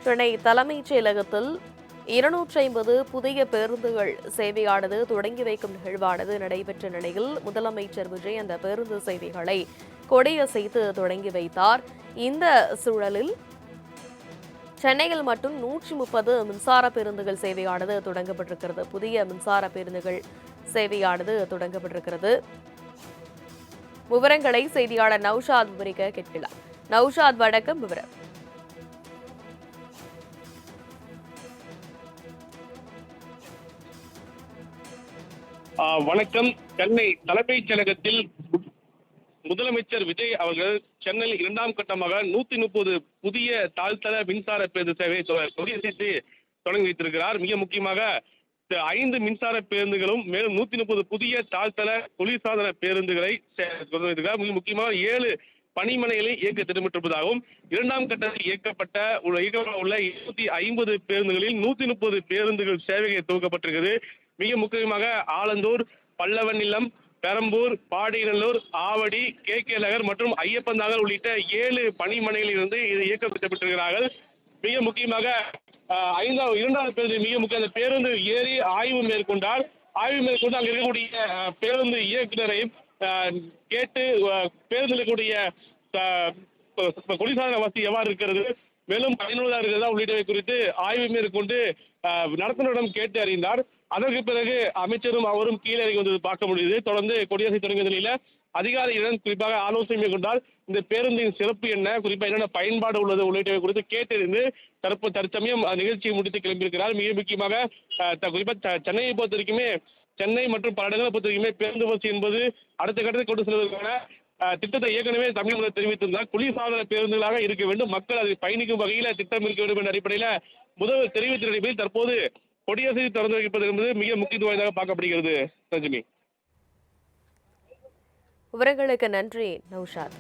சென்னை தலைமைச் செயலகத்தில் 250 புதிய பேருந்துகள் சேவையானது தொடங்கி வைக்கும் நிகழ்வானது நடைபெற்ற நிலையில் முதலமைச்சர் விஜய் அந்த பேருந்து சேவைகளை கொடியசைத்து தொடங்கி வைத்தார். இந்த சூழலில் சென்னையில் மட்டும் 130 மின்சார பேருந்துகள் சேவையானது தொடங்கப்பட்டிருக்கிறது. புதிய மின்சார பேருந்துகள் சேவையானது தொடங்கப்பட்டிருக்கிறது. விவரங்களை செய்தியாளர் நௌஷாத் விவரிக்க கேட்கலாம். நௌஷாத், வணக்கம். விவரம். வணக்கம். சென்னை தலைமைச் செயலகத்தில் முதலமைச்சர் விஜய் அவர்கள் சென்னையில் 2ஆம் கட்டமாக 130 புதிய தாழ்த்தள மின்சார பேருந்து சேவையை கொடியசைத்து தொடங்கி வைத்திருக்கிறார். மிக முக்கியமாக 5 மின்சார பேருந்துகளும் மேலும் 130 புதிய தாழ்த்தள குளிர்சாதன பேருந்துகளை வைத்திருக்கிறார். மிக முக்கியமாக 7 பணிமனைகளை இயக்க திட்டமிட்டிருப்பதாகவும் 2ஆம் கட்டத்தில் இயக்கப்பட்ட உள்ள 250 பேருந்துகளில் 130 பேருந்துகள் சேவைகள் துவக்கப்பட்டிருக்கிறது. மிக முக்கியமாக ஆலந்தூர், பல்லவன் இல்லம், பெரம்பூர், பாடிநல்லூர், ஆவடி, கே நகர் மற்றும் ஐயப்பந்தாங்கல் உள்ளிட்ட 7 பணிமனைகளில் இருந்து இது இயக்கம் திட்டமிட்டிருக்கிறார்கள். மிக முக்கியமாக 2வது பேருந்து மிக முக்கிய அந்த பேருந்து ஏறி ஆய்வு மேற்கொண்டால் அங்கு இருக்கக்கூடிய பேருந்து இயக்குநரை கேட்டு பேருந்தில் இருக்கக்கூடிய குளிர்சாதன வசதி எவ்வாறு இருக்கிறது, மேலும் பயனுள்ளதாக இருக்கிறதா உள்ளிட்டவை குறித்து ஆய்வு மேற்கொண்டு நடத்துனரிடம் கேட்டு அறிந்தார். அதற்கு பிறகு அமைச்சரும் அவரும் கீழே இறங்கி வந்தது பார்க்க முடியுது. தொடர்ந்து கொடியசை தொடங்கிய நிலையில அதிகாரிகளிடம் குறிப்பாக ஆலோசனை மேற்கொண்டால் இந்த பேருந்தின் சிறப்பு என்ன, குறிப்பாக என்னென்ன பயன்பாடு உள்ளது உள்ளிட்டவை குறித்து கேட்டறிந்து தற்சமயம் நிகழ்ச்சியை முடித்து கிளம்பியிருக்கிறார். மிக முக்கியமாக குறிப்பாக சென்னையை பொறுத்த வரைக்குமே, சென்னை மற்றும் பல இடங்களை பொறுத்த வரைக்குமே பேருந்து வசதி என்பது அடுத்த கட்டத்தை கொண்டு செல்வதற்கான திட்டத்தை ஏற்கனவே தமிழக முதல்வர் தெரிவித்திருந்தார். குளிர்சாதன பேருந்துகளாக இருக்க வேண்டும், மக்கள் அதை பயணிக்கும் வகையில திட்டம் இருக்க வேண்டும் என்ற அடிப்படையில முதல்வர் தெரிவித்த நிலையில் தற்போது கொடியசைத்து திறந்து வைப்பது என்பது மிக முக்கியத்துவம் வாய்ந்ததாக பார்க்கப்படுகிறது. ரஜினி, விவரங்களுக்கு நன்றி நௌஷாத்.